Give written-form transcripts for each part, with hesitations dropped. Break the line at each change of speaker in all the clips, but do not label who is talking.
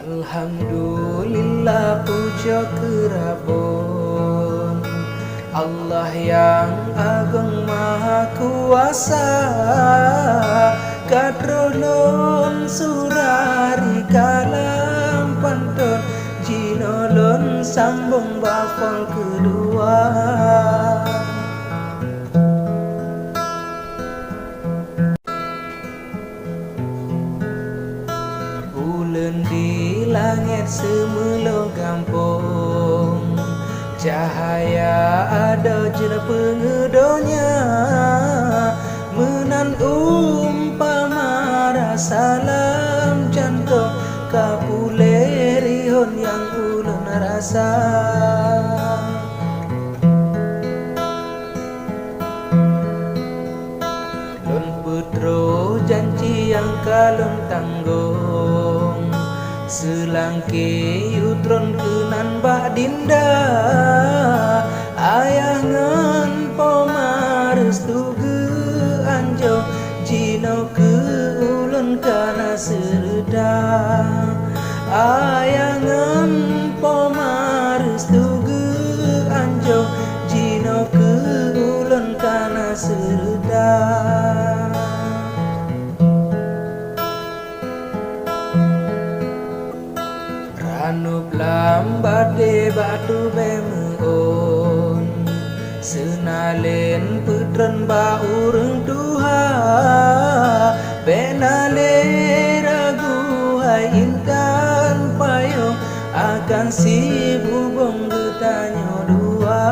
Alhamdulillah puja kerabun Allah yang agung maha kuasa, kadrolun surari kalam pantun jinolon sambung bafang kedua. Bulan di langit semelo gampung, cahaya ada jena pengedonya, menan umpama salam jantung kapulerihon yang ulun rasa. Lun putro janji yang kalun tanggung, selangke yutron kenan bak dinda, ayangan pomares tuge anjo jino ke ulun kana serda. Ayangan pomares tuge anjo jino ke ulun kana serda. Ranup lambade batu bemeon, senalen putren ba urang duha, benale ragu hai intan payung akan si bubong getanyo dua.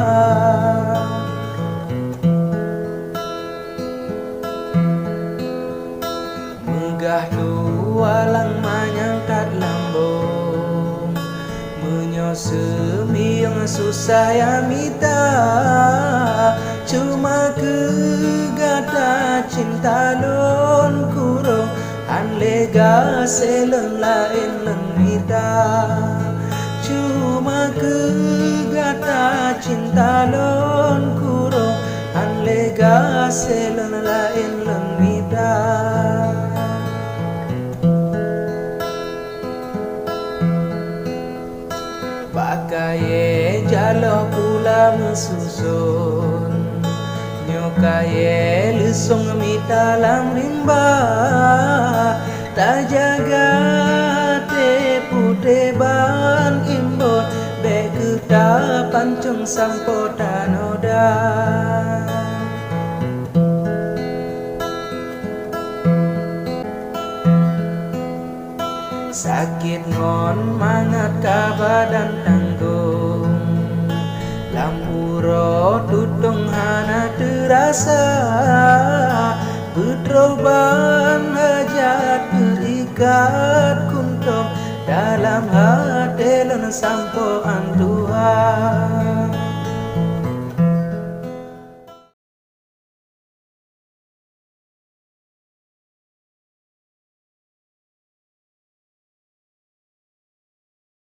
Megah dua lang manyangkat lambung, menyosemi yang susah ya mita, cuma kegata cinta lon kurung anlega selen lain lengita. Cuma kegata cinta lon kurung anlega selen lain lengita. Bakaye jalo pula mesusun, nyokaye lesung mita lam rimba, tak jaga te pute ban imbon, be kita pancung sampo tanoda. Sakit ngon mangat ka badan tanggung, lampuro tutung hana terasa, betroban hajat berikat kuntum dalam hati lon sampo Tuhan.